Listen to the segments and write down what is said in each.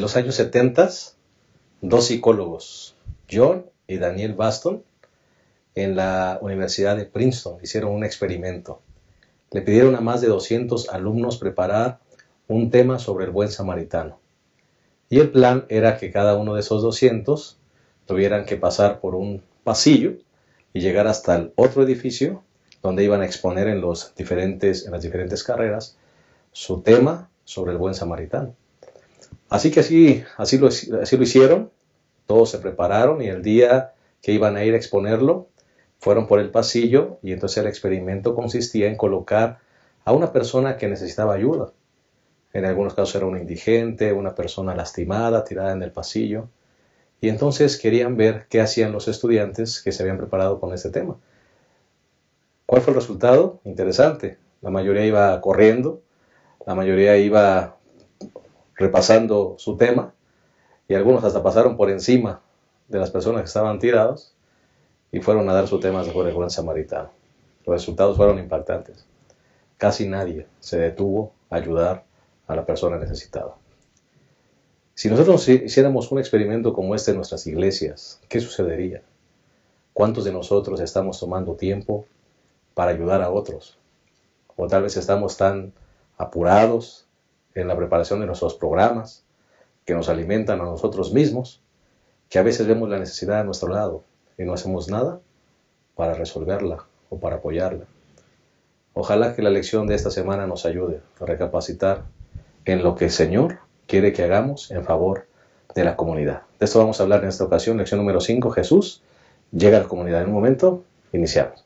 los años 70, dos psicólogos, John y Daniel Baston, en la Universidad de Princeton, hicieron un experimento. Le pidieron a más de 200 alumnos preparar un tema sobre el buen samaritano. Y el plan era que cada uno de esos 200 tuvieran que pasar por un pasillo y llegar hasta el otro edificio donde iban a exponer en las diferentes carreras su tema sobre el buen samaritano. Así que así lo hicieron, todos se prepararon y el día que iban a ir a exponerlo, fueron por el pasillo y entonces el experimento consistía en colocar a una persona que necesitaba ayuda. En algunos casos era un indigente, una persona lastimada, tirada en el pasillo. Y entonces querían ver qué hacían los estudiantes que se habían preparado con este tema. ¿Cuál fue el resultado? Interesante. La mayoría iba corriendo, la mayoría iba repasando su tema y algunos hasta pasaron por encima de las personas que estaban tirados y fueron a dar su tema sobre el buen samaritano. Los resultados fueron impactantes. Casi nadie se detuvo a ayudar a la persona necesitada. Si nosotros hiciéramos un experimento como este en nuestras iglesias, ¿qué sucedería? ¿Cuántos de nosotros estamos tomando tiempo para ayudar a otros? O tal vez estamos tan apurados en la preparación de nuestros programas que nos alimentan a nosotros mismos, que a veces vemos la necesidad a nuestro lado y no hacemos nada para resolverla o para apoyarla. Ojalá que la lección de esta semana nos ayude a recapacitar en lo que el Señor quiere que hagamos en favor de la comunidad. De esto vamos a hablar en esta ocasión, lección número 5, Jesús llega a la comunidad. En un momento, iniciamos.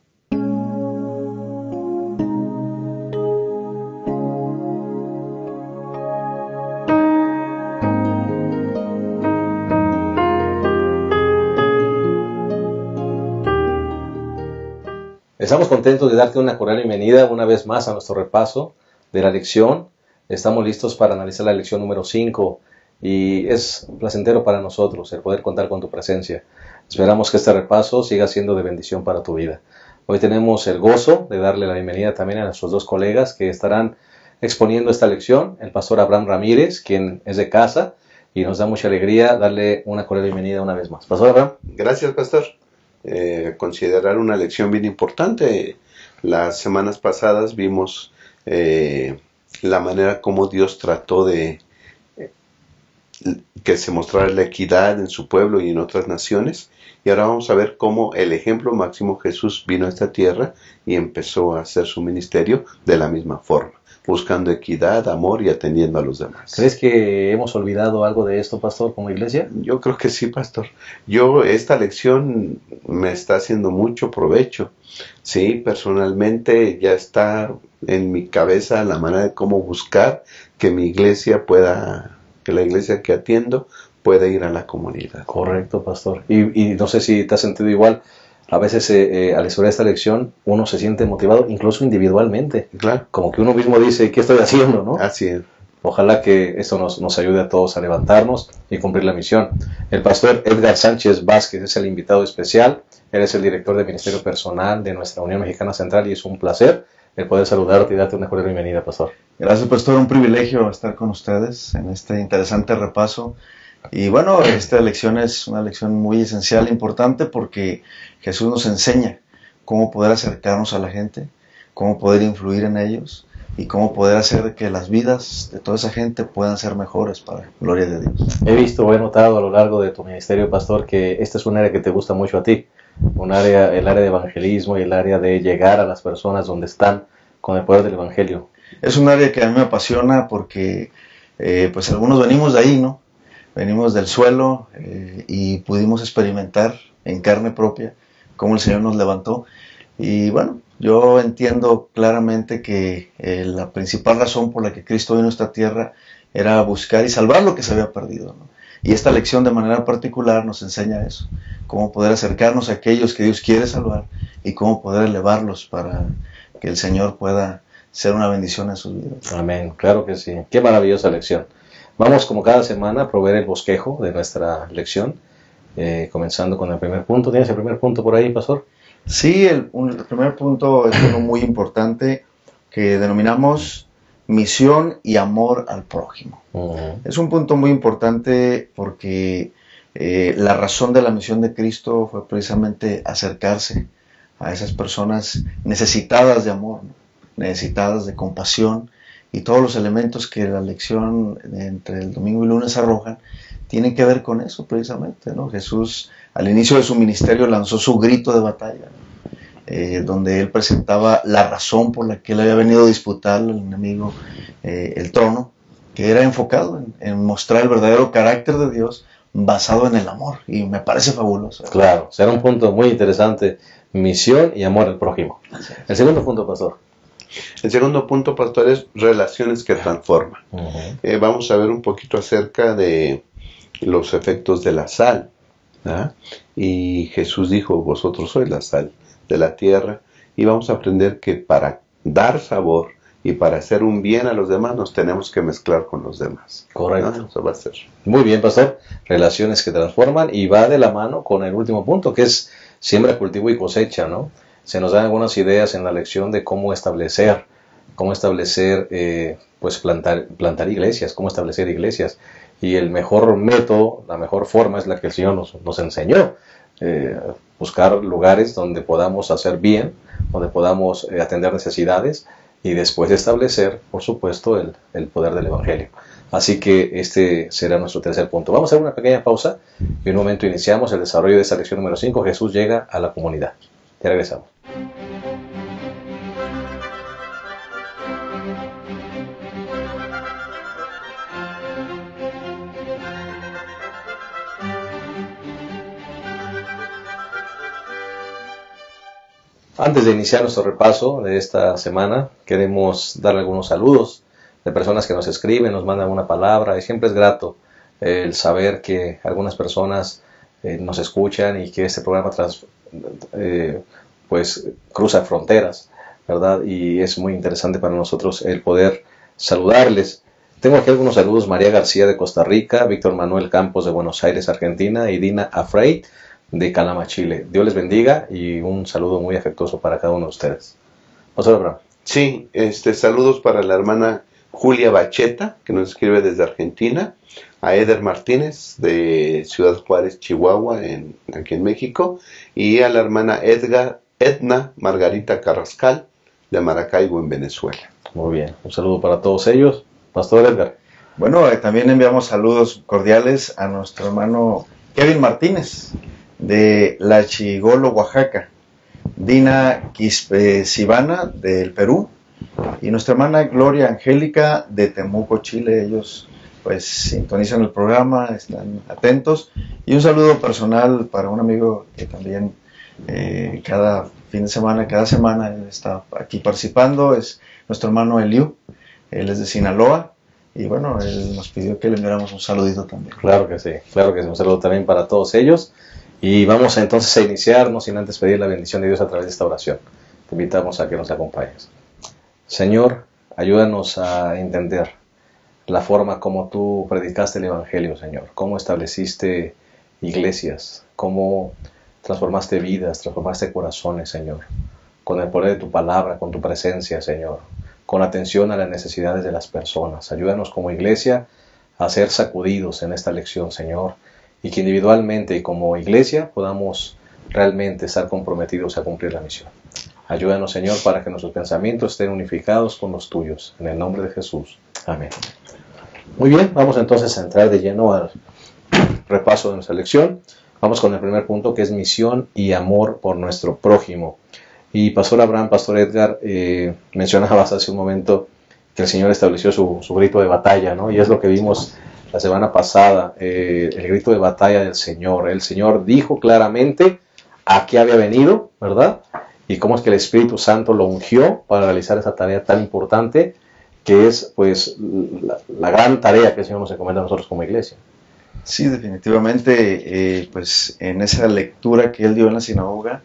Estamos contentos de darte una cordial bienvenida una vez más a nuestro repaso de la lección. Estamos listos para analizar la lección número 5 y es placentero para nosotros el poder contar con tu presencia. Esperamos que este repaso siga siendo de bendición para tu vida. Hoy tenemos el gozo de darle la bienvenida también a nuestros dos colegas que estarán exponiendo esta lección, el pastor Abraham Ramírez, quien es de casa, y nos da mucha alegría darle una cordial bienvenida una vez más. Pastor Abraham. Gracias, pastor. Considerar una lección bien importante. Las semanas pasadas vimos la manera como Dios trató de que se mostrara la equidad en su pueblo y en otras naciones, y ahora vamos a ver cómo el ejemplo máximo Jesús vino a esta tierra y empezó a hacer su ministerio de la misma forma, buscando equidad, amor y atendiendo a los demás. ¿Crees que hemos olvidado algo de esto, pastor, como iglesia? Yo creo que sí, pastor. Esta lección me está haciendo mucho provecho. Sí, personalmente ya está en mi cabeza la manera de cómo buscar que mi iglesia que la iglesia que atiendo pueda ir a la comunidad. Correcto, pastor. Y no sé si te has sentido igual. A veces al estudiar esta lección uno se siente motivado, incluso individualmente. Claro. Como que uno mismo dice, ¿qué estoy haciendo? ¿No? Así es. Ojalá que esto nos ayude a todos a levantarnos y cumplir la misión. El pastor Edgar Sánchez Vázquez es el invitado especial. Él es el director de Ministerio Personal de nuestra Unión Mexicana Central y es un placer el poder saludarte y darte una cordial bienvenida, pastor. Gracias, pastor. Un privilegio estar con ustedes en este interesante repaso. Y bueno, esta lección es una lección muy esencial e importante porque Jesús nos enseña cómo poder acercarnos a la gente, cómo poder influir en ellos y cómo poder hacer que las vidas de toda esa gente puedan ser mejores para la gloria de Dios. He notado a lo largo de tu ministerio, pastor, que esta es un área que te gusta mucho a ti, el área de evangelismo y el área de llegar a las personas donde están con el poder del evangelio. Es un área que a mí me apasiona porque pues algunos venimos de ahí, ¿no? Venimos del suelo y pudimos experimentar en carne propia cómo el Señor nos levantó. Y bueno, yo entiendo claramente que la principal razón por la que Cristo vino a esta tierra era buscar y salvar lo que se había perdido, ¿no? Y esta lección de manera particular nos enseña eso, cómo poder acercarnos a aquellos que Dios quiere salvar y cómo poder elevarlos para que el Señor pueda ser una bendición en sus vidas. Amén, claro que sí. Qué maravillosa lección. Vamos como cada semana a proveer el bosquejo de nuestra lección, comenzando con el primer punto. ¿Tienes el primer punto por ahí, pastor? Sí, el primer punto es uno muy importante que denominamos misión y amor al prójimo. Ujú. Es un punto muy importante porque la razón de la misión de Cristo fue precisamente acercarse a esas personas necesitadas de amor, ¿no? Necesitadas de compasión, y todos los elementos que la lección entre el domingo y lunes arrojan tienen que ver con eso precisamente, ¿no? Jesús al inicio de su ministerio lanzó su grito de batalla, donde él presentaba la razón por la que él había venido a disputar al enemigo el trono, que era enfocado en mostrar el verdadero carácter de Dios basado en el amor, y me parece fabuloso. Claro, será un punto muy interesante, misión y amor al prójimo. El segundo punto, pastor. El segundo punto, pastor, es relaciones que transforman. Ujú. Vamos a ver un poquito acerca de los efectos de la sal, ¿verdad? Y Jesús dijo, vosotros sois la sal de la tierra, y vamos a aprender que para dar sabor y para hacer un bien a los demás nos tenemos que mezclar con los demás. Correcto. ¿No? Eso va a ser. Muy bien, pastor. Relaciones que transforman, y va de la mano con el último punto, que es siembra, cultivo y cosecha, ¿no? Se nos dan algunas ideas en la lección de cómo establecer, pues plantar iglesias, cómo establecer iglesias. Y el mejor método, la mejor forma es la que el Señor nos enseñó. Buscar lugares donde podamos hacer bien, donde podamos atender necesidades, y después establecer, por supuesto, el poder del Evangelio. Así que este será nuestro tercer punto. Vamos a hacer una pequeña pausa y en un momento iniciamos el desarrollo de esta lección número 5. Jesús llega a la comunidad. Ya regresamos. Antes de iniciar nuestro repaso de esta semana, queremos darle algunos saludos de personas que nos escriben, nos mandan una palabra, y siempre es grato el saber que algunas personas nos escuchan y que este programa pues cruza fronteras, ¿verdad? Y es muy interesante para nosotros el poder saludarles. Tengo aquí algunos saludos: María García de Costa Rica, Víctor Manuel Campos de Buenos Aires, Argentina, y Dina Afrey de Calama, Chile. Dios les bendiga y un saludo muy afectuoso para cada uno de ustedes. Pastor Abraham. Sí, saludos para la hermana Julia Bacheta, que nos escribe desde Argentina, a Eder Martínez de Ciudad Juárez, Chihuahua, aquí en México, y a la hermana Edna Margarita Carrascal de Maracaibo, en Venezuela. Muy bien, un saludo para todos ellos. Pastor Edgar. Bueno, también enviamos saludos cordiales a nuestro hermano Kevin Martínez de La Chigolo, Oaxaca, Dina Quispesivana del Perú, y nuestra hermana Gloria Angélica de Temuco, Chile. Ellos pues sintonizan el programa, están atentos, y un saludo personal para un amigo que también cada fin de semana, cada semana él está aquí participando, es nuestro hermano Eliu. Él es de Sinaloa, y bueno, él nos pidió que le enviáramos un saludito también. Claro que sí, un saludo también para todos ellos. Y vamos entonces a iniciar, no sin antes pedir la bendición de Dios a través de esta oración. Te invitamos a que nos acompañes. Señor, ayúdanos a entender la forma como tú predicaste el Evangelio, Señor. Cómo estableciste iglesias, cómo transformaste vidas, transformaste corazones, Señor. Con el poder de tu palabra, con tu presencia, Señor. Con atención a las necesidades de las personas. Ayúdanos como iglesia a ser sacudidos en esta lección, Señor. Y que individualmente y como iglesia podamos realmente estar comprometidos a cumplir la misión. Ayúdanos, Señor, para que nuestros pensamientos estén unificados con los tuyos. En el nombre de Jesús. Amén. Muy bien, vamos entonces a entrar de lleno al repaso de nuestra lección. Vamos con el primer punto, que es misión y amor por nuestro prójimo. Y Pastor Abraham, Pastor Edgar, mencionabas hace un momento que el Señor estableció su grito de batalla, ¿no? Y es lo que vimos la semana pasada, el grito de batalla del Señor. El Señor dijo claramente a qué había venido, ¿verdad? Y cómo es que el Espíritu Santo lo ungió para realizar esa tarea tan importante, que es pues la gran tarea que el Señor nos encomienda a nosotros como iglesia. Sí, definitivamente, pues en esa lectura que él dio en la sinagoga,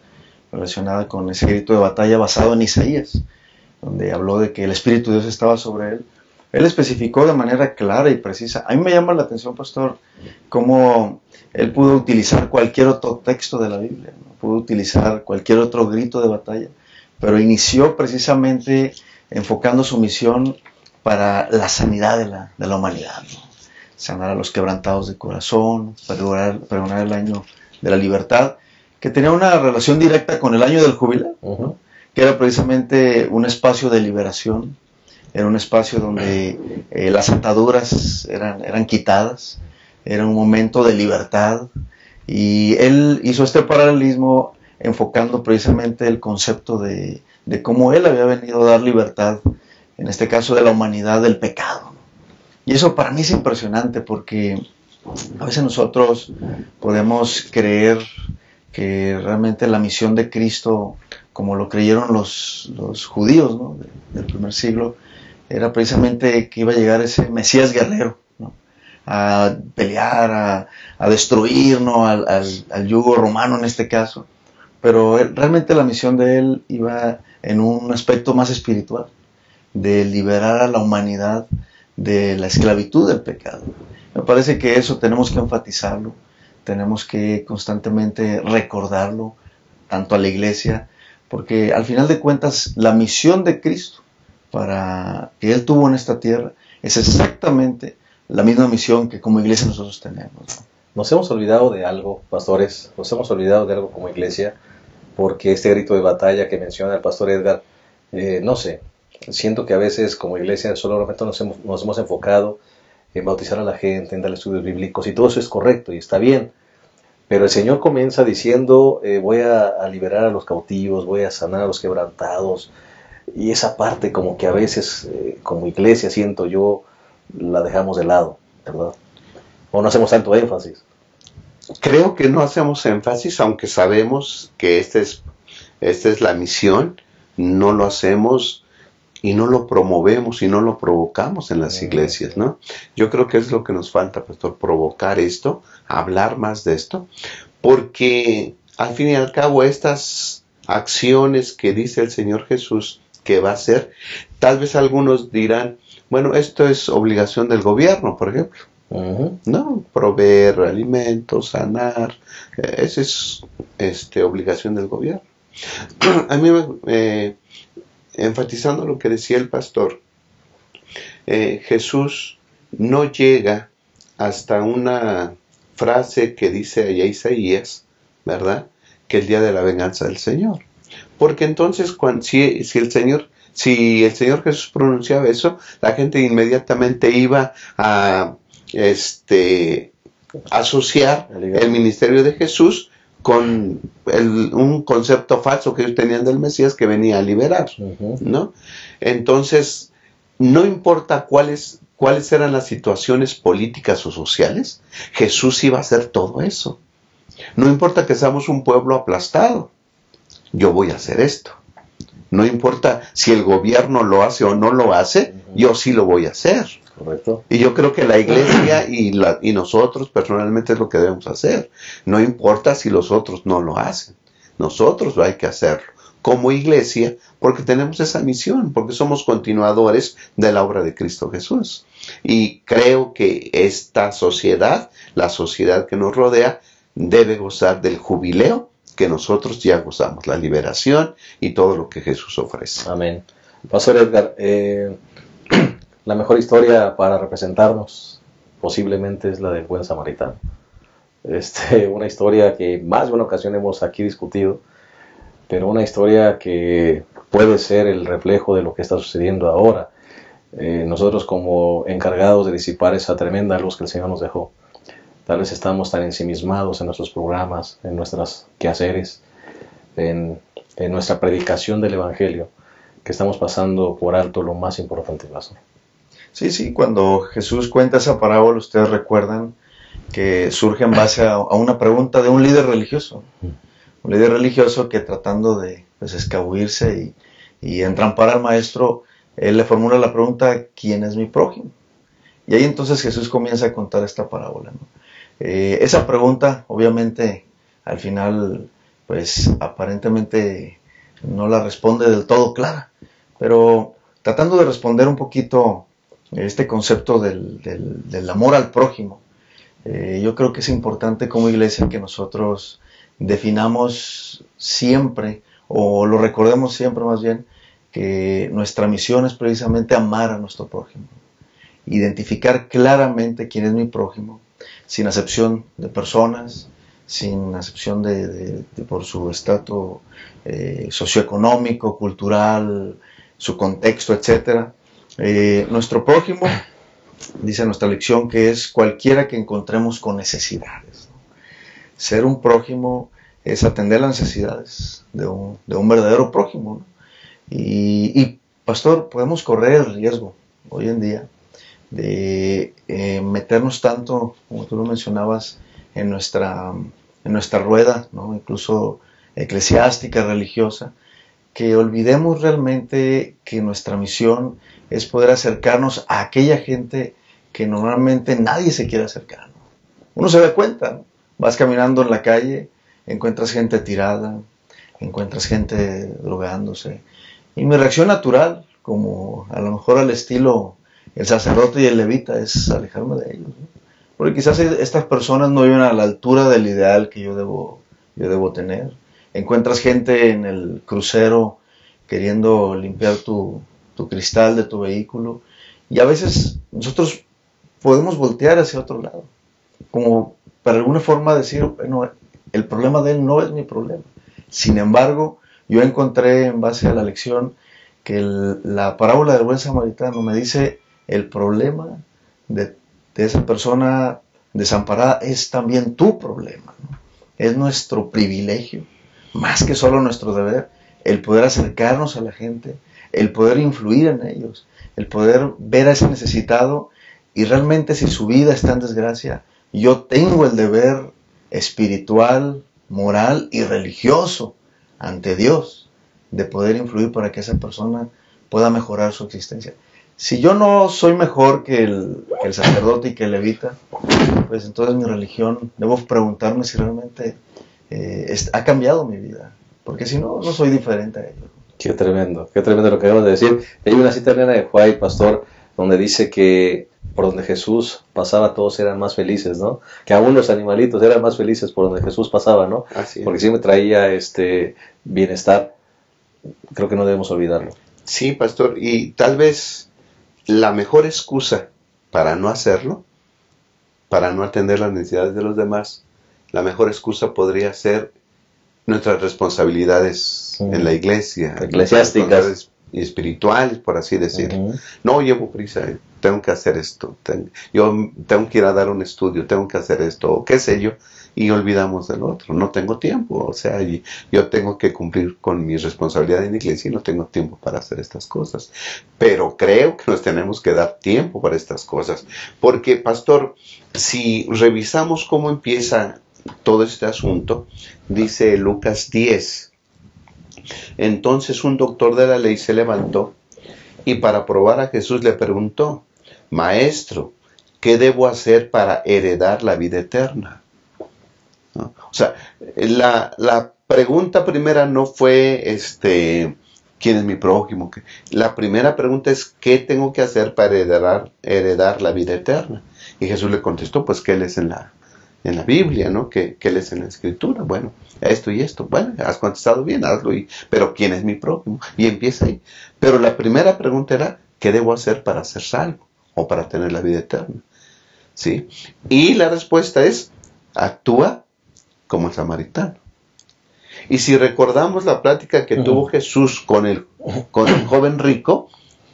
relacionada con ese grito de batalla basado en Isaías, donde habló de que el Espíritu de Dios estaba sobre él, él especificó de manera clara y precisa. A mí me llama la atención, pastor, cómo él pudo utilizar cualquier otro texto de la Biblia, ¿no? Pudo utilizar cualquier otro grito de batalla, pero inició precisamente enfocando su misión para la sanidad de la humanidad, ¿no? Sanar a los quebrantados de corazón, pregonar el año de la libertad, que tenía una relación directa con el año del jubileo, ¿no? Que era precisamente un espacio de liberación, era un espacio donde las ataduras eran quitadas, era un momento de libertad, y él hizo este paralelismo enfocando precisamente el concepto de cómo él había venido a dar libertad, en este caso de la humanidad del pecado. Y eso para mí es impresionante, porque a veces nosotros podemos creer que realmente la misión de Cristo, como lo creyeron los judíos, ¿no?, del primer siglo, era precisamente que iba a llegar ese Mesías guerrero, ¿no?, a pelear, a destruir, ¿no?, al yugo romano en este caso. Pero realmente la misión de él iba en un aspecto más espiritual, de liberar a la humanidad de la esclavitud del pecado. Me parece que eso tenemos que enfatizarlo, tenemos que constantemente recordarlo, tanto a la iglesia, porque al final de cuentas la misión de Cristo para que Él tuvo en esta tierra es exactamente la misma misión que como iglesia nosotros tenemos, ¿no? Nos hemos olvidado de algo, pastores, nos hemos olvidado de algo como iglesia, porque este grito de batalla que menciona el pastor Edgar, no sé, siento que a veces como iglesia solamente nos hemos enfocado en bautizar a la gente, en darle estudios bíblicos, y todo eso es correcto y está bien, pero el Señor comienza diciendo, voy a liberar a los cautivos, voy a sanar a los quebrantados, y esa parte como que a veces como iglesia siento yo la dejamos de lado, ¿verdad? O no hacemos tanto énfasis. Creo que no hacemos énfasis, aunque sabemos que esta es la misión, no lo hacemos y no lo promovemos y no lo provocamos en las iglesias, ¿no? Yo creo que es lo que nos falta, pastor, provocar esto, hablar más de esto, porque al fin y al cabo estas acciones que dice el Señor Jesús que va a hacer, tal vez algunos dirán, bueno, esto es obligación del gobierno, por ejemplo. No, proveer alimentos, sanar, esa es obligación del gobierno. A mí, enfatizando lo que decía el pastor, Jesús no llega hasta una frase que dice allá Isaías, ¿verdad? Que el día de la venganza del Señor. Porque entonces, si el Señor Jesús pronunciaba eso, la gente inmediatamente iba a asociar el ministerio de Jesús con un concepto falso que ellos tenían del Mesías que venía a liberar, ¿no? Entonces, no importa cuáles eran las situaciones políticas o sociales, Jesús iba a hacer todo eso. No importa que seamos un pueblo aplastado, yo voy a hacer esto. No importa si el gobierno lo hace o no lo hace, yo sí lo voy a hacer. Correcto. Y yo creo que la iglesia y nosotros personalmente es lo que debemos hacer. No importa si los otros no lo hacen. Nosotros hay que hacerlo como iglesia porque tenemos esa misión, porque somos continuadores de la obra de Cristo Jesús. Y creo que esta sociedad, la sociedad que nos rodea, debe gozar del jubileo que nosotros ya gozamos, la liberación y todo lo que Jesús ofrece. Amén. Pastor Edgar, la mejor historia para representarnos posiblemente es la del buen samaritano. Una historia que más de una ocasión hemos aquí discutido, pero una historia que puede ser el reflejo de lo que está sucediendo ahora. Nosotros como encargados de disipar esa tremenda luz que el Señor nos dejó, tal vez estamos tan ensimismados en nuestros programas, en nuestros quehaceres, en nuestra predicación del Evangelio, que estamos pasando por alto lo más importante, pastor. Sí, cuando Jesús cuenta esa parábola, ustedes recuerdan que surge en base a una pregunta de un líder religioso. Un líder religioso que tratando de escabullirse y entrampar al maestro, él le formula la pregunta, ¿quién es mi prójimo? Y ahí entonces Jesús comienza a contar esta parábola, ¿no? Esa pregunta, obviamente, al final, pues aparentemente no la responde del todo clara, pero tratando de responder un poquito este concepto del amor al prójimo, yo creo que es importante como iglesia que nosotros definamos siempre, o lo recordemos siempre más bien, que nuestra misión es precisamente amar a nuestro prójimo, identificar claramente quién es mi prójimo, sin acepción de personas, sin acepción de por su estatus socioeconómico, cultural, su contexto, etc. Nuestro prójimo, dice nuestra lección, que es cualquiera que encontremos con necesidades, ¿no? Ser un prójimo es atender las necesidades de un verdadero prójimo, ¿no? Y, pastor, podemos correr el riesgo hoy en día de meternos tanto, como tú lo mencionabas, en nuestra rueda, ¿no? Incluso eclesiástica, religiosa, que olvidemos realmente que nuestra misión es poder acercarnos a aquella gente que normalmente nadie se quiere acercar, ¿no? Uno se da cuenta, ¿no? Vas caminando en la calle, encuentras gente tirada, encuentras gente drogándose, y mi reacción natural, como a lo mejor al estilo el sacerdote y el levita, es alejarme de ellos, ¿no? Porque quizás estas personas no viven a la altura del ideal que yo debo tener. Encuentras gente en el crucero queriendo limpiar tu cristal de tu vehículo, y a veces nosotros podemos voltear hacia otro lado, como para alguna forma decir, bueno, el problema de él no es mi problema. Sin embargo, yo encontré en base a la lección que la parábola del buen samaritano me dice el problema de esa persona desamparada es también tu problema, ¿no? Es nuestro privilegio, más que solo nuestro deber, el poder acercarnos a la gente, el poder influir en ellos, el poder ver a ese necesitado, y realmente si su vida está en desgracia, yo tengo el deber espiritual, moral y religioso ante Dios de poder influir para que esa persona pueda mejorar su existencia. Si yo no soy mejor que el sacerdote y que el levita, pues entonces mi religión, debo preguntarme si realmente ha cambiado mi vida, porque si no, no soy diferente a ellos. Qué tremendo lo que acabas de decir. Hay una cita de Elena de White, pastor, donde dice que por donde Jesús pasaba todos eran más felices, ¿no? Que aún los animalitos eran más felices por donde Jesús pasaba, ¿no? Así es. Porque siempre traía bienestar. Creo que no debemos olvidarlo. Sí, pastor, y tal vez la mejor excusa para no hacerlo, para no atender las necesidades de los demás, la mejor excusa podría ser nuestras responsabilidades en la iglesia, eclesiásticas y espirituales, por así decirlo. No llevo prisa, tengo que hacer esto, yo tengo que ir a dar un estudio, tengo que hacer esto, o qué sé yo, y olvidamos del otro. No tengo tiempo, o sea, yo tengo que cumplir con mi responsabilidad en la iglesia y no tengo tiempo para hacer estas cosas. Pero creo que nos tenemos que dar tiempo para estas cosas, porque, pastor, si revisamos cómo empieza todo este asunto, dice Lucas 10. Entonces un doctor de la ley se levantó y para probar a Jesús le preguntó: Maestro, ¿qué debo hacer para heredar la vida eterna? ¿No? O sea, la pregunta primera no fue ¿quién es mi prójimo? La primera pregunta es: ¿qué tengo que hacer para heredar la vida eterna? Y Jesús le contestó, pues que Él es en la Biblia, ¿no? Que Él es en la Escritura. Bueno, esto y esto. Bueno, has contestado bien, hazlo. Pero ¿quién es mi prójimo? Y empieza ahí. Pero la primera pregunta era: ¿qué debo hacer para ser salvo? O para tener la vida eterna. ¿Sí? Y la respuesta es: actúa como el samaritano. Y si recordamos la plática que tuvo Jesús con el joven rico,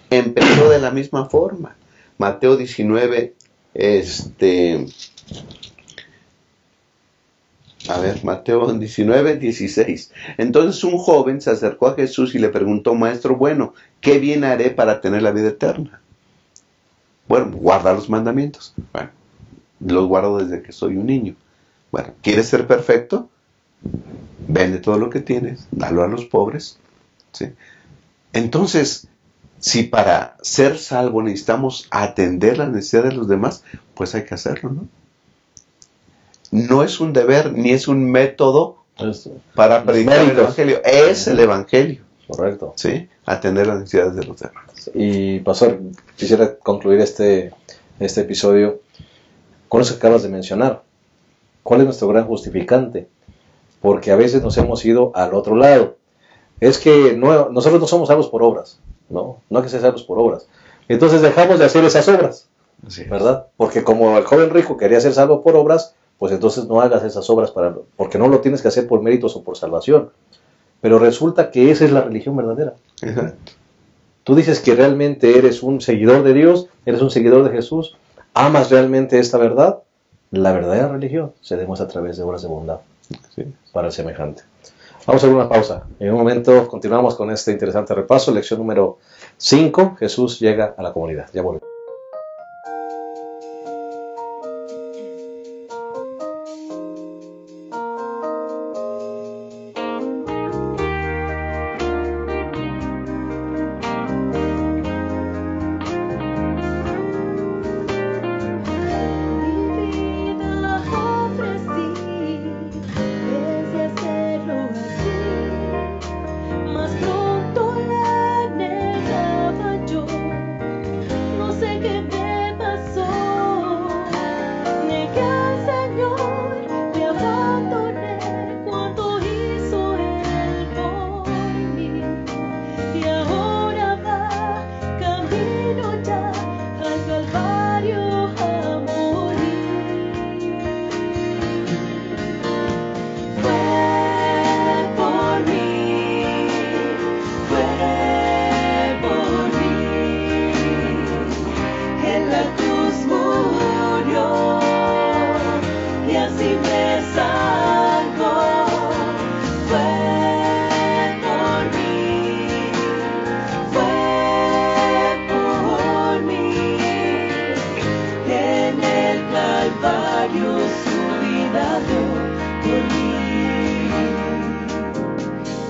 empezó de la misma forma. Mateo 19, Mateo 19, 16. Entonces un joven se acercó a Jesús y le preguntó: Maestro bueno, ¿qué bien haré para tener la vida eterna? Bueno, guarda los mandamientos. Bueno, los guardo desde que soy un niño. Bueno, ¿quieres ser perfecto? Vende todo lo que tienes, dalo a los pobres. ¿Sí? Entonces, si para ser salvo necesitamos atender las necesidades de los demás, pues hay que hacerlo, ¿no? No es un deber ni es un método para predicar el Evangelio. Es el Evangelio. Correcto. ¿Sí? Atender las necesidades de los demás. Y, pastor, quisiera concluir este episodio con eso que acabas de mencionar. ¿Cuál es nuestro gran justificante? Porque a veces nos hemos ido al otro lado. es que nosotros no somos salvos por obras, ¿no? No hay que ser salvos por obras. Entonces dejamos de hacer esas obras, ¿verdad? Porque como el joven rico quería ser salvo por obras, pues entonces no hagas esas obras porque no lo tienes que hacer por méritos o por salvación. Pero resulta que esa es la religión verdadera. Exacto. Tú dices que realmente eres un seguidor de Dios, eres un seguidor de Jesús, amas realmente esta verdad. La verdadera religión se demuestra a través de obras de bondad para el semejante. Vamos a hacer una pausa. En un momento continuamos con este interesante repaso. Lección número 5. Jesús llega a la comunidad. Ya volvemos.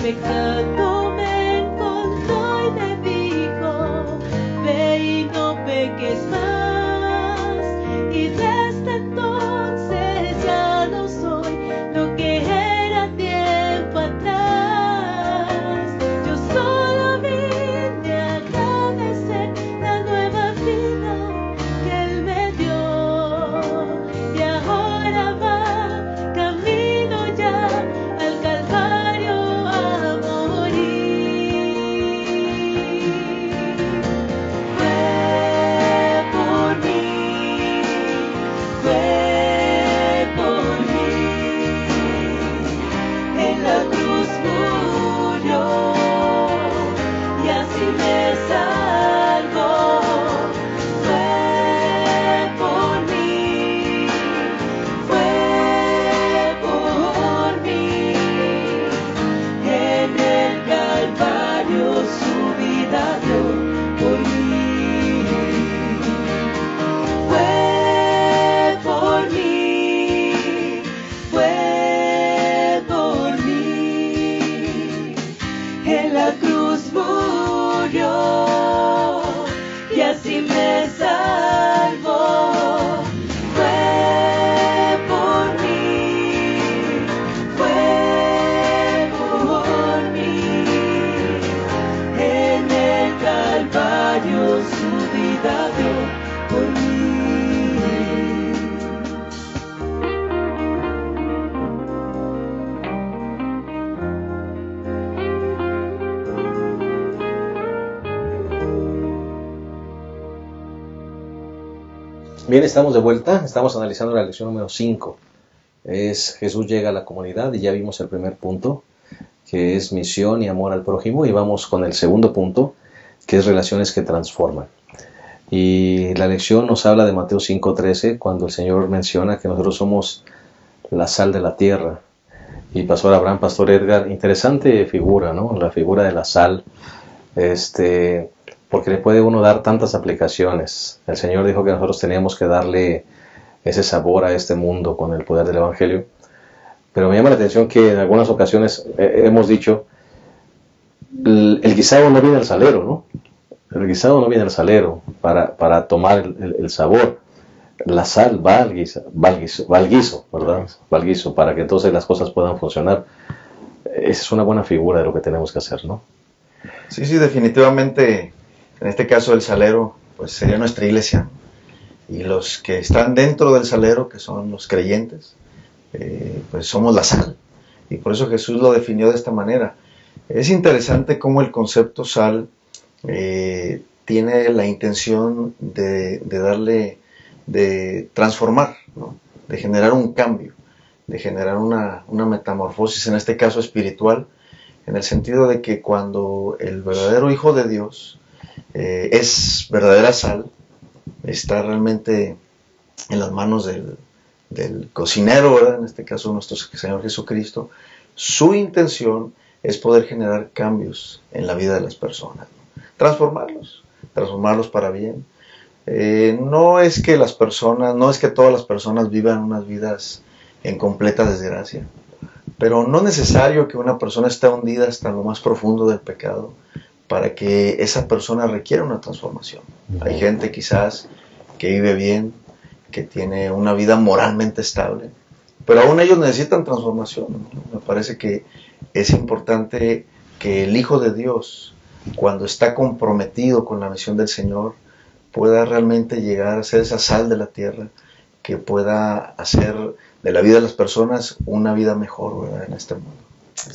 Pecado me encontró y me dijo, ve y no peques más. Y desde entonces ya no soy lo que era tiempo atrás. Yo solo vine a agradecer la nueva vida que Él me dio. Y ahora va camino ya al Calvario a morir. Fue por mí, fue por mí. En la cruz murió y así me salvó. Fue por mí, fue por mí. En el Calvario su vida dio por mí. Fue por mí, fue por mí. En la cruz murió y así me salvó. Fue por mí, fue por mí. En el Calvario su vida dio por mí. Bien, estamos de vuelta. Estamos analizando la lección número 5. Es Jesús llega a la comunidad y ya vimos el primer punto, que es misión y amor al prójimo. Y vamos con el segundo punto, que es relaciones que transforman. Y la lección nos habla de Mateo 5:13, cuando el Señor menciona que nosotros somos la sal de la tierra. Y Pastor Abraham, Pastor Edgar, interesante figura, ¿no? La figura de la sal, porque le puede uno dar tantas aplicaciones. El Señor dijo que nosotros teníamos que darle ese sabor a este mundo con el poder del Evangelio. Pero me llama la atención que en algunas ocasiones hemos dicho, el guisado no viene al salero, ¿no? El guisado no viene al salero para tomar el sabor. La sal va al guiso, ¿verdad? Va al guiso, para que entonces las cosas puedan funcionar. Esa es una buena figura de lo que tenemos que hacer, ¿no? Sí, definitivamente, en este caso el salero, pues sería nuestra iglesia. Y los que están dentro del salero, que son los creyentes, pues somos la sal. Y por eso Jesús lo definió de esta manera. Es interesante cómo el concepto sal tiene la intención de transformar, ¿no? De generar un cambio, de generar una metamorfosis, en este caso espiritual, en el sentido de que cuando el verdadero Hijo de Dios es verdadera sal, está realmente en las manos del cocinero, ¿verdad? En este caso nuestro Señor Jesucristo, su intención es poder generar cambios en la vida de las personas, ¿no? Transformarlos para bien. No es que todas las personas vivan unas vidas en completa desgracia, pero no es necesario que una persona esté hundida hasta lo más profundo del pecado para que esa persona requiera una transformación. Hay gente quizás que vive bien, que tiene una vida moralmente estable, pero aún ellos necesitan transformación, ¿no? Me parece que es importante que el Hijo de Dios, cuando está comprometido con la misión del Señor, pueda realmente llegar a ser esa sal de la tierra que pueda hacer de la vida de las personas una vida mejor, ¿verdad?, en este mundo.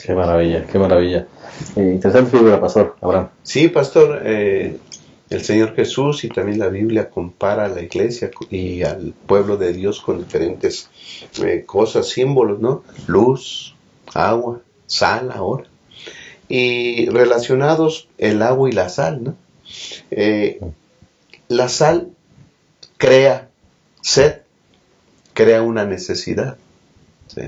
Qué maravilla, qué maravilla. Interesante figura, Pastor Abraham. Sí, pastor, el Señor Jesús y también la Biblia compara a la iglesia y al pueblo de Dios con diferentes cosas, símbolos, ¿no? Luz, agua, sal ahora. Y relacionados el agua y la sal, ¿no? La sal crea sed, crea una necesidad, ¿sí?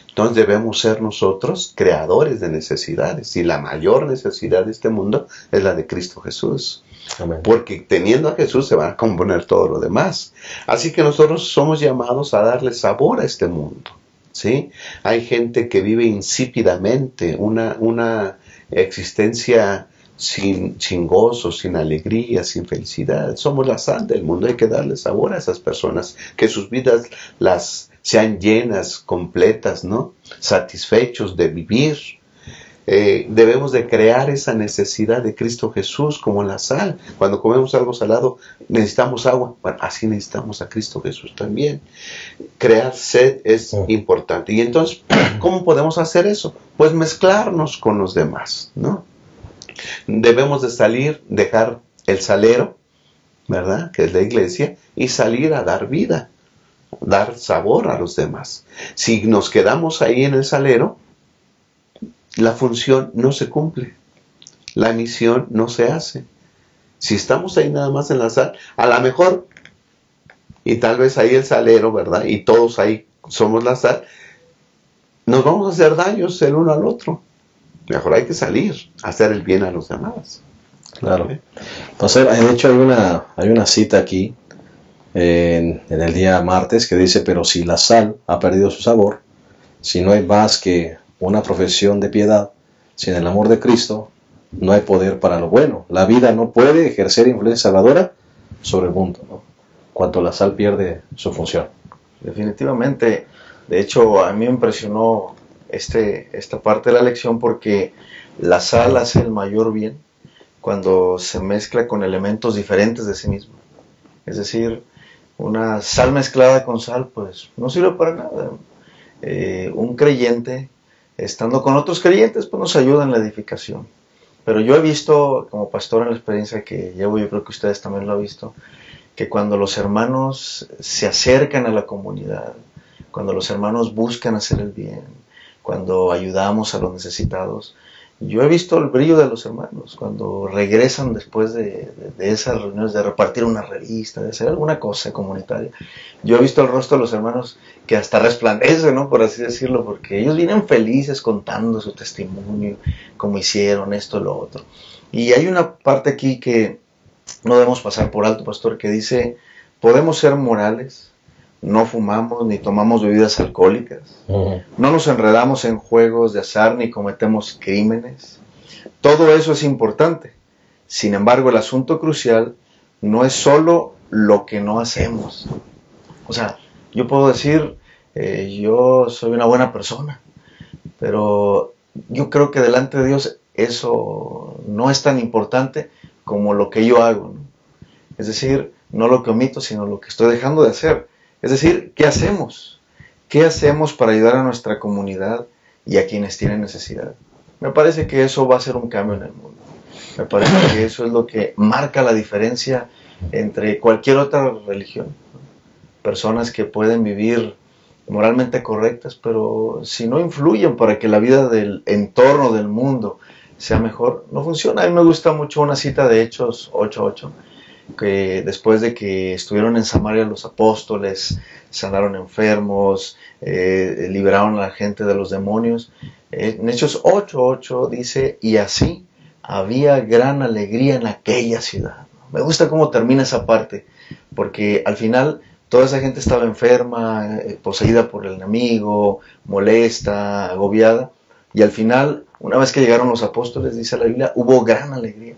Entonces debemos ser nosotros creadores de necesidades, y la mayor necesidad de este mundo es la de Cristo Jesús. Amén. Porque teniendo a Jesús se van a componer todo lo demás. Así que nosotros somos llamados a darle sabor a este mundo, ¿sí? Hay gente que vive insípidamente una existencia sin gozo, sin alegría, sin felicidad. Somos la sal del mundo, hay que darle sabor a esas personas, que sus vidas sean llenas, completas, ¿no? Satisfechos de vivir. Debemos de crear esa necesidad de Cristo Jesús como la sal. Cuando comemos algo salado necesitamos agua. Bueno, así necesitamos a Cristo Jesús también. Crear sed es importante. Y entonces, ¿cómo podemos hacer eso? Pues mezclarnos con los demás, ¿no? Debemos de dejar el salero, ¿verdad?, que es la iglesia, y salir a dar vida, dar sabor a los demás. Si nos quedamos ahí en el salero, la función no se cumple, la misión no se hace. Si estamos ahí nada más en la sal, a lo mejor, y tal vez ahí el salero, ¿verdad?, y todos ahí somos la sal, nos vamos a hacer daños el uno al otro. Mejor hay que salir a hacer el bien a los demás. Claro. Entonces, de hecho hay una cita aquí en el día martes que dice: pero si la sal ha perdido su sabor, si no hay más que una profesión de piedad, sin el amor de Cristo, no hay poder para lo bueno. La vida no puede ejercer influencia salvadora sobre el mundo, ¿no?, cuando la sal pierde su función. Definitivamente. De hecho, a mí me impresionó esta parte de la lección, porque la sal hace el mayor bien cuando se mezcla con elementos diferentes de sí misma. Es decir, una sal mezclada con sal, pues no sirve para nada. Un creyente, estando con otros creyentes, pues nos ayuda en la edificación. Pero yo he visto, como pastor, en la experiencia que llevo, yo creo que ustedes también lo han visto, que cuando los hermanos se acercan a la comunidad, cuando los hermanos buscan hacer el bien, cuando ayudamos a los necesitados, yo he visto el brillo de los hermanos cuando regresan después de esas reuniones, de repartir una revista, de hacer alguna cosa comunitaria. Yo he visto el rostro de los hermanos que hasta resplandece, ¿no?, por así decirlo, porque ellos vienen felices contando su testimonio, cómo hicieron esto, lo otro. Y hay una parte aquí que no debemos pasar por alto, pastor, que dice: podemos ser morales, no fumamos ni tomamos bebidas alcohólicas, no nos enredamos en juegos de azar ni cometemos crímenes. Todo eso es importante. Sin embargo, el asunto crucial no es solo lo que no hacemos. O sea, yo puedo decir, yo soy una buena persona, pero yo creo que delante de Dios eso no es tan importante como lo que yo hago, ¿no? Es decir, no lo que omito, sino lo que estoy dejando de hacer. Es decir, ¿qué hacemos? ¿Qué hacemos para ayudar a nuestra comunidad y a quienes tienen necesidad? Me parece que eso va a ser un cambio en el mundo. Me parece que eso es lo que marca la diferencia entre cualquier otra religión. Personas que pueden vivir moralmente correctas, pero si no influyen para que la vida del entorno del mundo sea mejor, no funciona. A mí me gusta mucho una cita de Hechos 8:8, que después de que estuvieron en Samaria los apóstoles, sanaron enfermos, liberaron a la gente de los demonios. En Hechos 8:8 dice, y así había gran alegría en aquella ciudad. Me gusta cómo termina esa parte, porque al final toda esa gente estaba enferma, poseída por el enemigo, molesta, agobiada, y al final, una vez que llegaron los apóstoles, dice la Biblia, hubo gran alegría.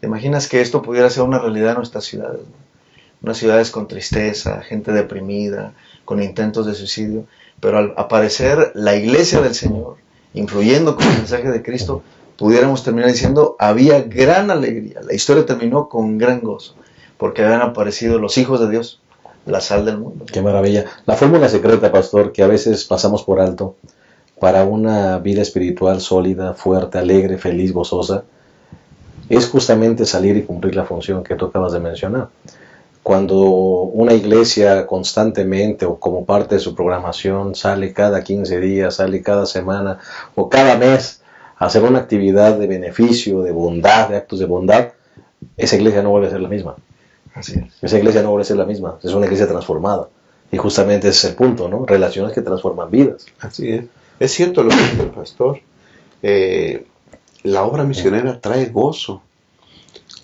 ¿Te imaginas que esto pudiera ser una realidad en nuestras ciudades? Unas ciudades con tristeza, gente deprimida, con intentos de suicidio, pero al aparecer la iglesia del Señor, influyendo con el mensaje de Cristo, pudiéramos terminar diciendo, había gran alegría. La historia terminó con gran gozo, porque habían aparecido los hijos de Dios, la sal del mundo. Qué maravilla. La fórmula secreta, pastor, que a veces pasamos por alto para una vida espiritual sólida, fuerte, alegre, feliz, gozosa, es justamente salir y cumplir la función que tú acabas de mencionar. Cuando una iglesia constantemente o como parte de su programación sale cada 15 días, sale cada semana o cada mes a hacer una actividad de beneficio, de bondad, de actos de bondad, esa iglesia no vuelve a ser la misma. Así es. Esa iglesia no vuelve a ser la misma, es una iglesia transformada. Y justamente ese es el punto, ¿no? Relaciones que transforman vidas. Así es. Es cierto lo que dice el pastor. La obra misionera trae gozo.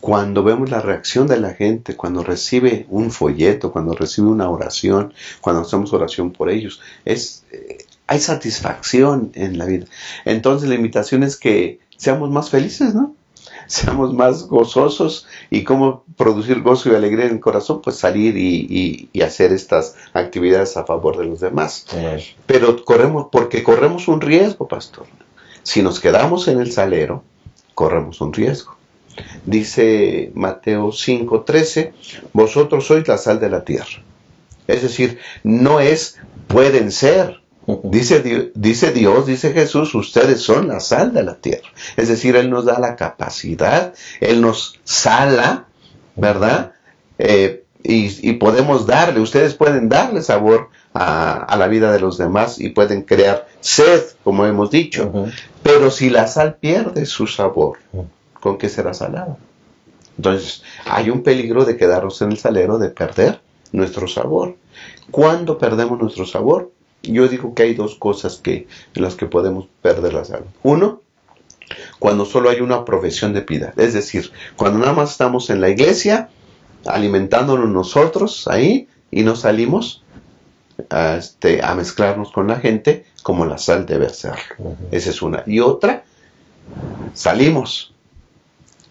Cuando vemos la reacción de la gente, cuando recibe un folleto, cuando recibe una oración, cuando hacemos oración por ellos, hay satisfacción en la vida. Entonces la invitación es que seamos más felices, ¿no? Seamos más gozosos. ¿Y cómo producir gozo y alegría en el corazón? Pues salir y hacer estas actividades a favor de los demás. Pero corremos un riesgo, pastor. Si nos quedamos en el salero, corremos un riesgo. Dice Mateo 5:13, vosotros sois la sal de la tierra. Es decir, no es pueden ser. Dice Dios, dice Jesús, ustedes son la sal de la tierra. Es decir, Él nos da la capacidad, Él nos sala, ¿verdad? Y podemos darle, ustedes pueden darle sabor a la vida de los demás y pueden crear sed, como hemos dicho. Pero si la sal pierde su sabor, ¿con qué será salada? Entonces, hay un peligro de quedarnos en el salero, de perder nuestro sabor. ¿Cuándo perdemos nuestro sabor? Yo digo que hay dos cosas en las que podemos perder la sal. Uno, cuando solo hay una profesión de piedad. Es decir, cuando nada más estamos en la iglesia, alimentándonos nosotros ahí, y no salimos a mezclarnos con la gente como la sal debe hacerlo. Esa es una. Y otra, salimos,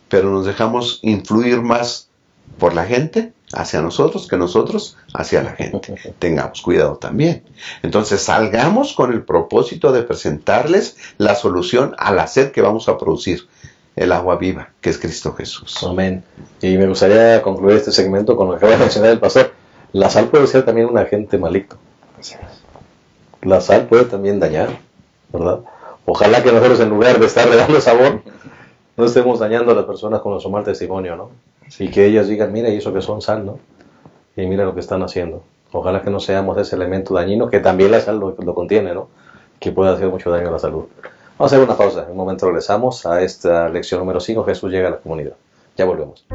pero nos dejamos influir más por la gente hacia nosotros que nosotros hacia la gente. Tengamos cuidado también. Entonces salgamos con el propósito de presentarles la solución a la sed que vamos a producir, el agua viva, que es Cristo Jesús. Amén. Y me gustaría concluir este segmento con lo que acaba de mencionar el pastor. La sal puede ser también un agente maligno. La sal puede también dañar, ¿verdad? Ojalá que nosotros, en lugar de estarle dando sabor, no estemos dañando a las personas con nuestro mal testimonio, ¿no? Y que ellas digan, mira, y eso que son sal, ¿no? Y mira lo que están haciendo. Ojalá que no seamos ese elemento dañino, que también la sal lo contiene, ¿no? Que puede hacer mucho daño a la salud. Vamos a hacer una pausa. En un momento regresamos a esta lección número 5. Jesús llega a la comunidad. Ya volvemos.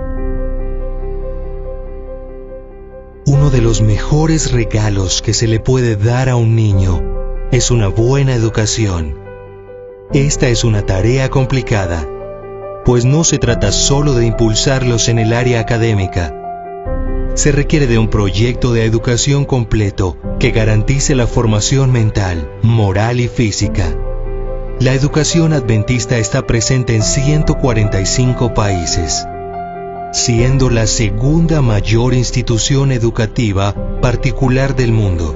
Uno de los mejores regalos que se le puede dar a un niño es una buena educación. Esta es una tarea complicada, pues no se trata solo de impulsarlos en el área académica. Se requiere de un proyecto de educación completo que garantice la formación mental, moral y física. La educación adventista está presente en 145 países, siendo la segunda mayor institución educativa particular del mundo.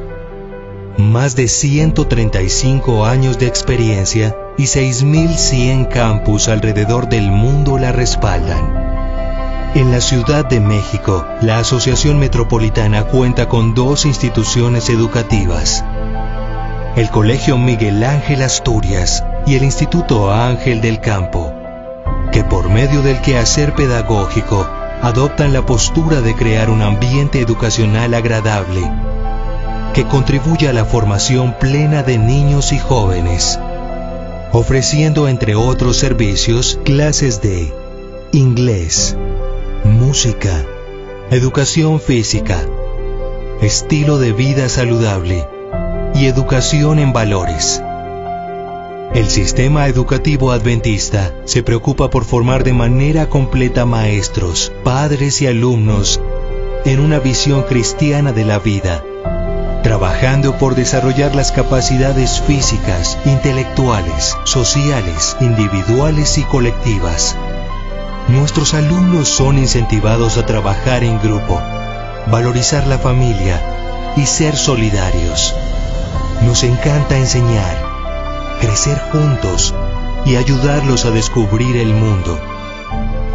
Más de 135 años de experiencia y 6.100 campus alrededor del mundo la respaldan. En la Ciudad de México, la Asociación Metropolitana cuenta con 2 instituciones educativas: el Colegio Miguel Ángel Asturias y el Instituto Ángel del Campo, que por medio del quehacer pedagógico adoptan la postura de crear un ambiente educacional agradable que contribuya a la formación plena de niños y jóvenes, ofreciendo entre otros servicios clases de inglés, música, educación física, estilo de vida saludable y educación en valores. El sistema educativo adventista se preocupa por formar de manera completa maestros, padres y alumnos en una visión cristiana de la vida, trabajando por desarrollar las capacidades físicas, intelectuales, sociales, individuales y colectivas. Nuestros alumnos son incentivados a trabajar en grupo, valorizar la familia y ser solidarios. Nos encanta enseñar, crecer juntos y ayudarlos a descubrir el mundo.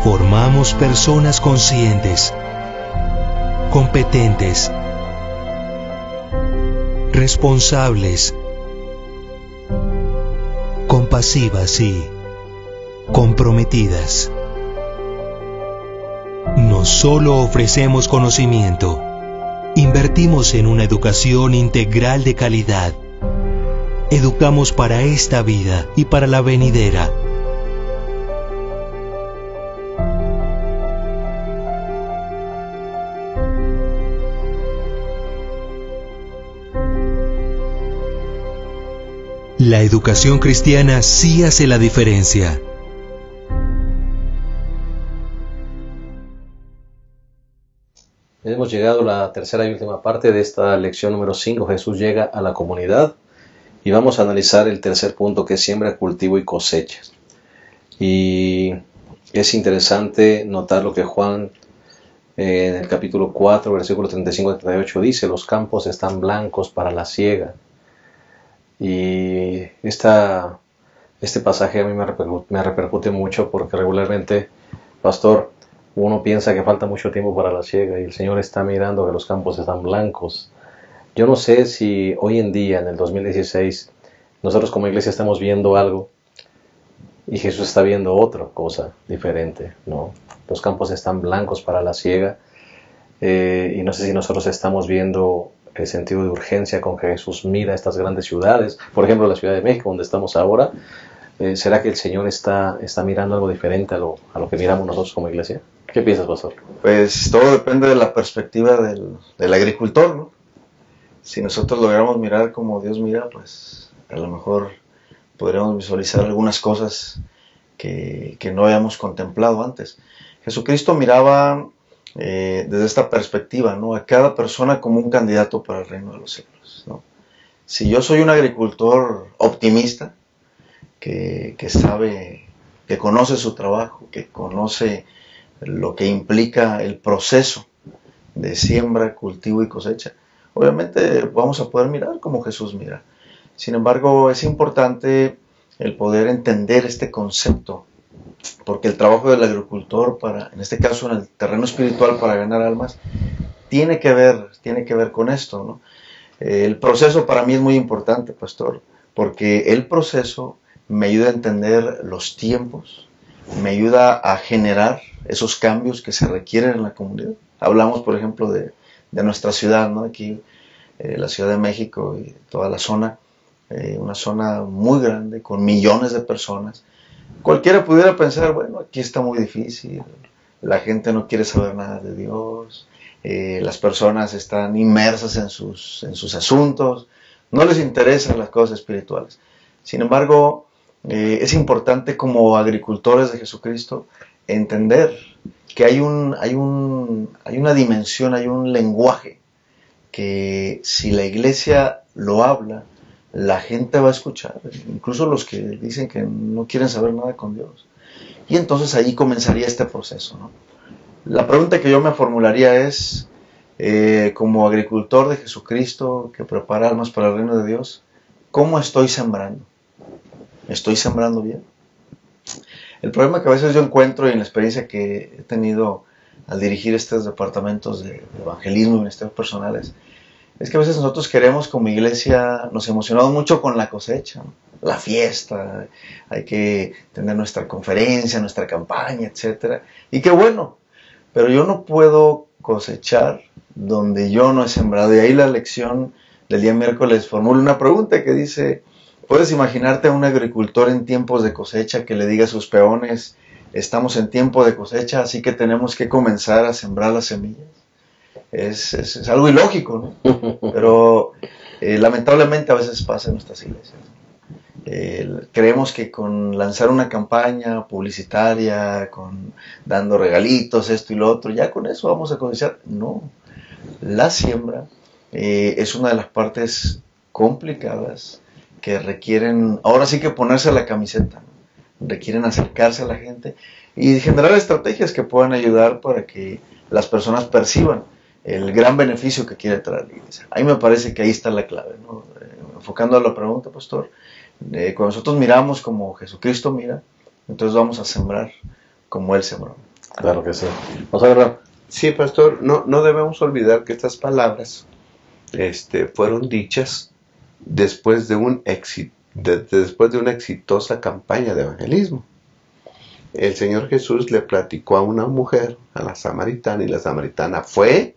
Formamos personas conscientes, competentes, responsables, compasivas y comprometidas. No solo ofrecemos conocimiento, invertimos en una educación integral de calidad. Educamos para esta vida y para la venidera. La educación cristiana sí hace la diferencia. Hemos llegado a la tercera y última parte de esta lección número 5. Jesús llega a la comunidad y vamos a analizar el tercer punto, que es siembra, cultivo y cosechas. Y es interesante notar lo que Juan en el capítulo 4, versículo 35 al 38 dice: los campos están blancos para la siega. Y este pasaje a mí me repercute mucho, porque regularmente, pastor, uno piensa que falta mucho tiempo para la siega y el Señor está mirando que los campos están blancos. Yo no sé si hoy en día, en el 2016, nosotros como iglesia estamos viendo algo y Jesús está viendo otra cosa diferente, ¿no? Los campos están blancos para la siega, y no sé si nosotros estamos viendo el sentido de urgencia con que Jesús mira estas grandes ciudades, por ejemplo la Ciudad de México, donde estamos ahora. ¿Será que el Señor está mirando algo diferente a lo que miramos nosotros como iglesia? ¿Qué piensas, pastor? Pues todo depende de la perspectiva del agricultor, ¿no? Si nosotros logramos mirar como Dios mira, pues a lo mejor podríamos visualizar algunas cosas que no habíamos contemplado antes. Jesucristo miraba desde esta perspectiva, ¿no?, a cada persona como un candidato para el reino de los cielos, ¿no? Si yo soy un agricultor optimista, que sabe, que conoce su trabajo, que conoce lo que implica el proceso de siembra, cultivo y cosecha, obviamente vamos a poder mirar como Jesús mira. Sin embargo, es importante el poder entender este concepto, porque el trabajo del agricultor, en este caso en el terreno espiritual, para ganar almas, tiene que ver con esto, ¿no? El proceso para mí es muy importante, pastor, porque el proceso me ayuda a entender los tiempos, me ayuda a generar esos cambios que se requieren en la comunidad. Hablamos, por ejemplo, de nuestra ciudad, ¿no? Aquí, la Ciudad de México y toda la zona, una zona muy grande, con millones de personas. Cualquiera pudiera pensar, bueno, aquí está muy difícil, la gente no quiere saber nada de Dios, las personas están inmersas en sus asuntos, no les interesan las cosas espirituales. Sin embargo, es importante como agricultores de Jesucristo entender que hay una dimensión, hay un lenguaje que si la iglesia lo habla, la gente va a escuchar, incluso los que dicen que no quieren saber nada con Dios. Y entonces ahí comenzaría este proceso, ¿no? La pregunta que yo me formularía es, como agricultor de Jesucristo que prepara almas para el reino de Dios, ¿cómo estoy sembrando? ¿Estoy sembrando bien? El problema que a veces yo encuentro, y en la experiencia que he tenido al dirigir estos departamentos de evangelismo y ministerios personales, Es que a veces nosotros queremos como iglesia, nos emocionamos mucho con la cosecha, ¿no? La fiesta, hay que tener nuestra conferencia, nuestra campaña, etcétera. Y qué bueno, pero yo no puedo cosechar donde yo no he sembrado. Y ahí la lección del día miércoles formula una pregunta que dice, ¿puedes imaginarte a un agricultor en tiempos de cosecha que le diga a sus peones, estamos en tiempo de cosecha, así que tenemos que comenzar a sembrar las semillas? Es algo ilógico, ¿no? Pero lamentablemente a veces pasa en nuestras iglesias. Creemos que con lanzar una campaña publicitaria, con dando regalitos, esto y lo otro, ya con eso vamos a cosechar. No, la siembra es una de las partes complicadas que requieren, ahora sí que ponerse la camiseta, ¿no? Requieren acercarse a la gente y generar estrategias que puedan ayudar para que las personas perciban el gran beneficio que quiere traer la iglesia. Ahí me parece que ahí está la clave, ¿no? Enfocando a la pregunta, pastor, cuando nosotros miramos como Jesucristo mira, entonces vamos a sembrar como Él sembró. Claro que sí. Vamos a ver. Sí, pastor, no debemos olvidar que estas palabras fueron dichas después de después de una exitosa campaña de evangelismo. El Señor Jesús le platicó a una mujer, a la samaritana, y la samaritana fue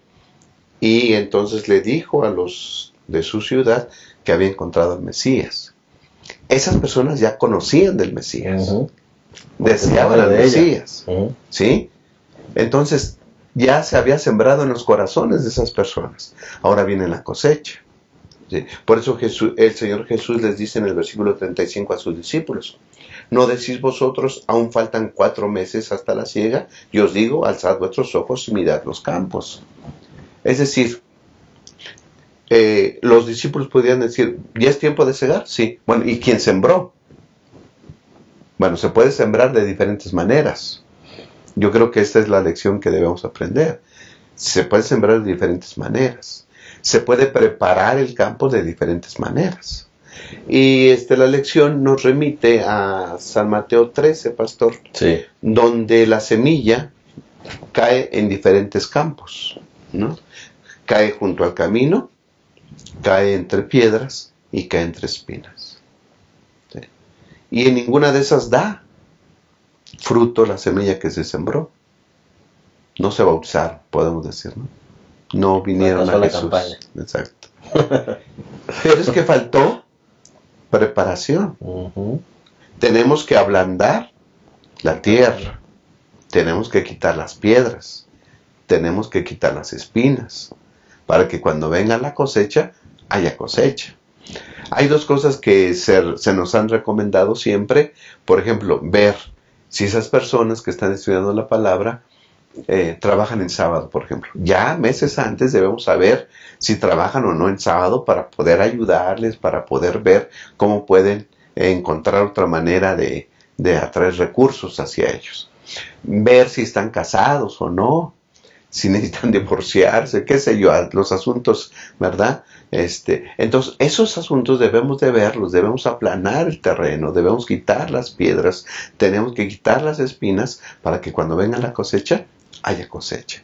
y entonces le dijo a los de su ciudad que había encontrado al Mesías. Esas personas ya conocían del Mesías, deseaban al Mesías, ¿sí? Entonces ya se había sembrado en los corazones de esas personas. Ahora viene la cosecha. ¿Sí? Por eso el Señor Jesús les dice en el versículo 35 a sus discípulos, ¿no decís vosotros, aún faltan 4 meses hasta la siega? Y os digo, alzad vuestros ojos y mirad los campos. Es decir, los discípulos podían decir, ¿ya es tiempo de segar? Sí. Bueno, ¿y quién sembró? Bueno, se puede sembrar de diferentes maneras. Yo creo que esta es la lección que debemos aprender. Se puede sembrar de diferentes maneras. Se puede preparar el campo de diferentes maneras. Y la lección nos remite a San Mateo 13, pastor, Sí. donde la semilla cae en diferentes campos, ¿no? Cae junto al camino, cae entre piedras y cae entre espinas. ¿Sí? Y en ninguna de esas da fruto la semilla que se sembró. No se bautizaron, podemos decir, ¿no? No vinieron a Jesús. Campaña. Exacto. Pero es que faltó preparación. Tenemos que ablandar la tierra. Tenemos que quitar las piedras. Tenemos que quitar las espinas. Para que cuando venga la cosecha, haya cosecha. Hay 2 cosas que se nos han recomendado siempre. Por ejemplo, ver si esas personas que están estudiando la palabra trabajan en sábado, por ejemplo. Ya meses antes debemos saber si trabajan o no en sábado para poder ayudarles, para poder ver cómo pueden encontrar otra manera de atraer recursos hacia ellos. Ver si están casados o no, si necesitan divorciarse, qué sé yo, los asuntos, ¿verdad? Entonces, esos asuntos debemos de verlos, debemos aplanar el terreno, debemos quitar las piedras, tenemos que quitar las espinas para que cuando venga la cosecha, haya cosecha,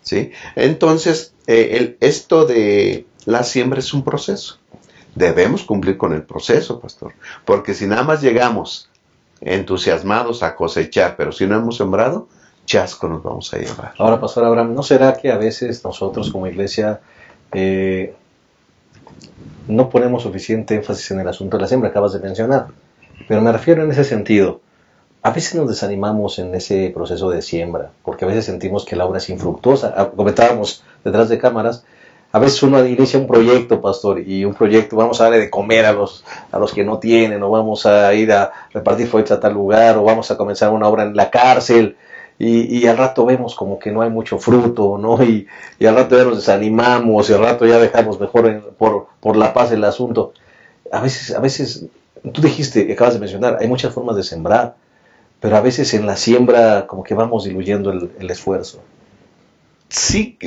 ¿sí? Entonces, esto de la siembra es un proceso. Debemos cumplir con el proceso, pastor, porque si nada más llegamos entusiasmados a cosechar, pero si no hemos sembrado, chasco nos vamos a llevar. Ahora, pastor Abraham, ¿no será que a veces nosotros como iglesia no ponemos suficiente énfasis en el asunto de la siembra? Acabas de mencionar, pero me refiero en ese sentido. A veces nos desanimamos en ese proceso de siembra, porque a veces sentimos que la obra es infructuosa. Comentábamos detrás de cámaras, a veces uno inicia un proyecto, pastor, y un proyecto, vamos a darle de comer a los que no tienen, o vamos a ir a repartir folletos a tal lugar, o vamos a comenzar una obra en la cárcel, y al rato vemos como que no hay mucho fruto, ¿no? Y al rato ya nos desanimamos, y al rato ya dejamos mejor por la paz el asunto. A veces, tú dijiste, acabas de mencionar, hay muchas formas de sembrar, pero a veces en la siembra como que vamos diluyendo el esfuerzo. Sí,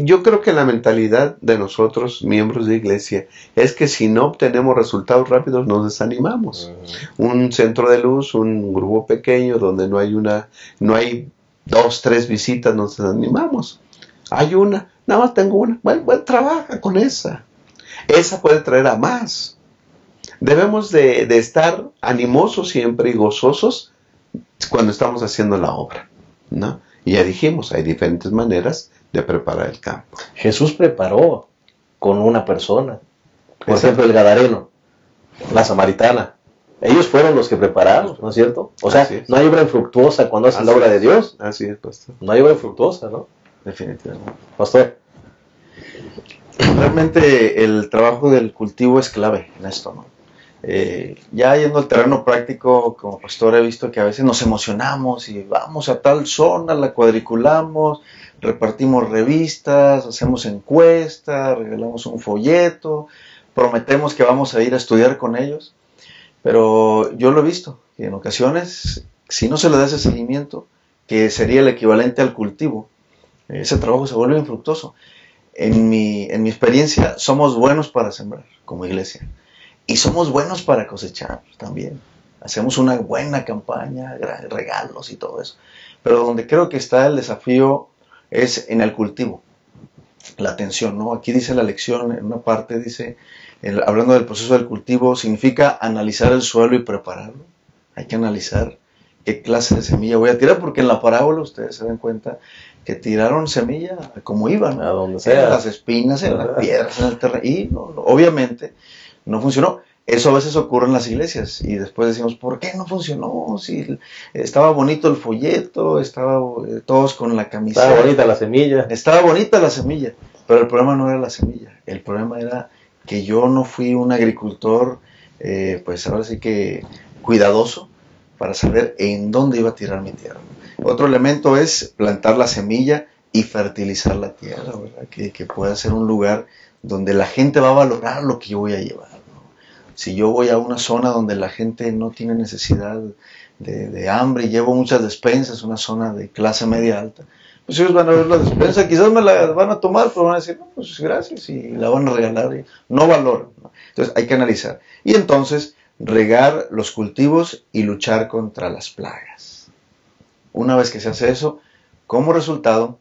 yo creo que la mentalidad de nosotros, miembros de iglesia, es que si no obtenemos resultados rápidos nos desanimamos. Un centro de luz, un grupo pequeño donde no hay 2, 3 visitas, nos desanimamos. Hay una, nada más tengo una, bueno, trabaja con esa. esa puede traer a más. Debemos de estar animosos siempre y gozosos cuando estamos haciendo la obra, ¿no? Y ya dijimos, hay diferentes maneras de preparar el campo. Jesús preparó con una persona. Por ejemplo, el gadareno, la samaritana. Ellos fueron los que prepararon, ¿no es cierto? O sea, no hay obra infructuosa cuando hacen la obra de Dios. Así es, pastor. No hay obra infructuosa, ¿no? Definitivamente. Pastor. Realmente el trabajo del cultivo es clave en esto, ¿no? Ya yendo al terreno práctico, como pastor he visto que a veces nos emocionamos y vamos a tal zona, la cuadriculamos, repartimos revistas, hacemos encuestas, regalamos un folleto, prometemos que vamos a ir a estudiar con ellos, pero yo lo he visto, que en ocasiones, si no se le da ese seguimiento, que sería el equivalente al cultivo, ese trabajo se vuelve infructuoso. En mi experiencia, somos buenos para sembrar como iglesia. Y somos buenos para cosechar también. Hacemos una buena campaña, regalos y todo eso. Pero donde creo que está el desafío es en el cultivo. La atención, ¿no? Aquí dice la lección, en una parte dice, hablando del proceso del cultivo, significa analizar el suelo y prepararlo. Hay que analizar qué clase de semilla voy a tirar, porque en la parábola ustedes se dan cuenta que tiraron semilla como iban, ¿no? A donde sea. En las espinas, en las piedras, en el terreno. Y obviamente no funcionó. Eso a veces ocurre en las iglesias y después decimos, ¿por qué no funcionó? Si estaba bonito el folleto, estaba todos con la camiseta. Estaba bonita la semilla. Estaba bonita la semilla, pero el problema no era la semilla. El problema era que yo no fui un agricultor, pues ahora sí que cuidadoso para saber en dónde iba a tirar mi tierra. Otro elemento es plantar la semilla y fertilizar la tierra, ¿verdad? Que pueda ser un lugar donde la gente va a valorar lo que yo voy a llevar, ¿no? Si yo voy a una zona donde la gente no tiene necesidad de hambre y llevo muchas despensas, una zona de clase media alta, pues ellos van a ver la despensa, quizás me la van a tomar, pero van a decir, no, pues gracias, y la van a regalar, y no valoran, ¿no? Entonces hay que analizar. Y entonces regar los cultivos y luchar contra las plagas. Una vez que se hace eso, como resultado,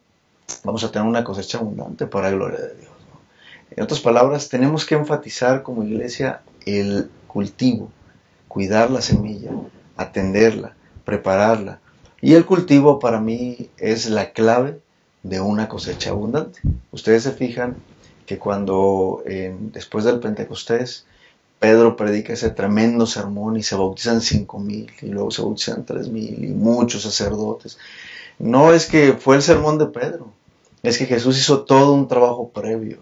vamos a tener una cosecha abundante para la gloria de Dios, ¿no? En otras palabras, tenemos que enfatizar como iglesia el cultivo, cuidar la semilla, atenderla, prepararla. Y el cultivo para mí es la clave de una cosecha abundante. Ustedes se fijan que cuando después del Pentecostés, Pedro predica ese tremendo sermón y se bautizan 5,000 y luego se bautizan 3,000 y muchos sacerdotes. No es que fue el sermón de Pedro, es que Jesús hizo todo un trabajo previo,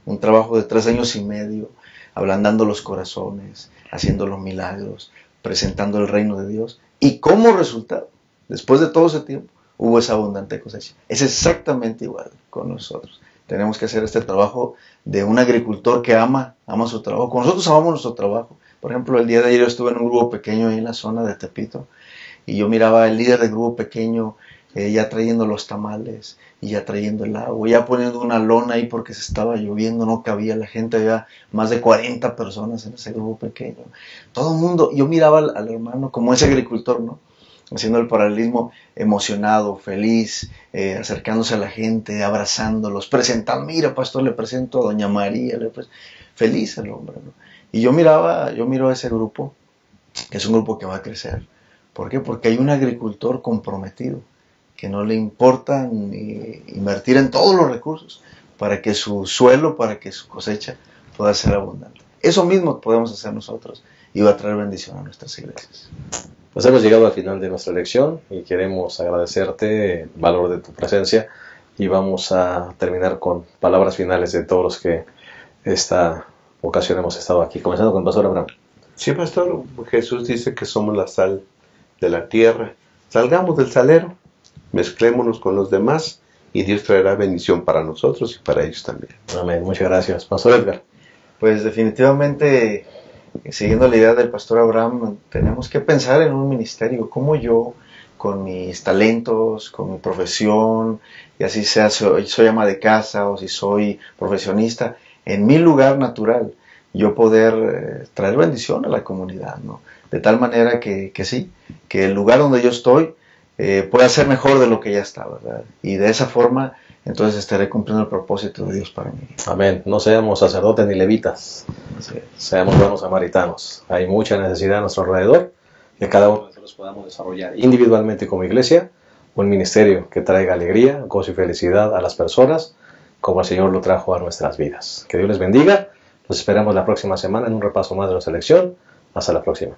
un trabajo de 3 años y medio, ablandando los corazones, haciendo los milagros, presentando el reino de Dios. Y como resultado, después de todo ese tiempo, hubo esa abundante cosecha. Es exactamente igual con nosotros. Tenemos que hacer este trabajo de un agricultor que ama su trabajo. Como nosotros amamos nuestro trabajo. Por ejemplo, el día de ayer yo estuve en un grupo pequeño ahí en la zona de Tepito y yo miraba al líder del grupo pequeño ya trayendo los tamales y ya trayendo el agua, ya poniendo una lona ahí porque se estaba lloviendo, no cabía la gente, había más de 40 personas en ese grupo pequeño. Todo el mundo, yo miraba al hermano como ese agricultor, ¿no? Haciendo el paralelismo, emocionado, feliz, acercándose a la gente, abrazándolos, presentando, mira pastor, le presento a doña María, feliz el hombre, ¿no? Y yo miro a ese grupo, que es un grupo que va a crecer. ¿Por qué? Porque hay un agricultor comprometido, que no le importa ni invertir en todos los recursos para que su suelo, para que su cosecha pueda ser abundante. Eso mismo podemos hacer nosotros y va a traer bendición a nuestras iglesias. Pues hemos llegado al final de nuestra lección y queremos agradecerte el valor de tu presencia y vamos a terminar con palabras finales de todos los que esta ocasión hemos estado aquí, comenzando con el pastor Abraham. Sí, pastor, Jesús dice que somos la sal de la tierra. Salgamos del salero, mezclémonos con los demás y Dios traerá bendición para nosotros y para ellos también. Amén, muchas gracias. Pastor Edgar. Pues definitivamente, siguiendo la idea del pastor Abraham, tenemos que pensar en un ministerio, como yo, con mis talentos, con mi profesión, y así sea, soy ama de casa o si soy profesionista, en mi lugar natural, yo poder traer bendición a la comunidad, ¿no? De tal manera que sí, que el lugar donde yo estoy pueda ser mejor de lo que ya está, ¿verdad? Y de esa forma entonces estaré cumpliendo el propósito de Dios para mí. Amén. No seamos sacerdotes ni levitas, Así es. seamos buenos samaritanos. Hay mucha necesidad a nuestro alrededor, que cada uno de nosotros podamos desarrollar individualmente como iglesia un ministerio que traiga alegría, gozo y felicidad a las personas, como el Señor lo trajo a nuestras vidas. Que Dios les bendiga. Los esperamos la próxima semana en un repaso más de nuestra lección. Hasta la próxima.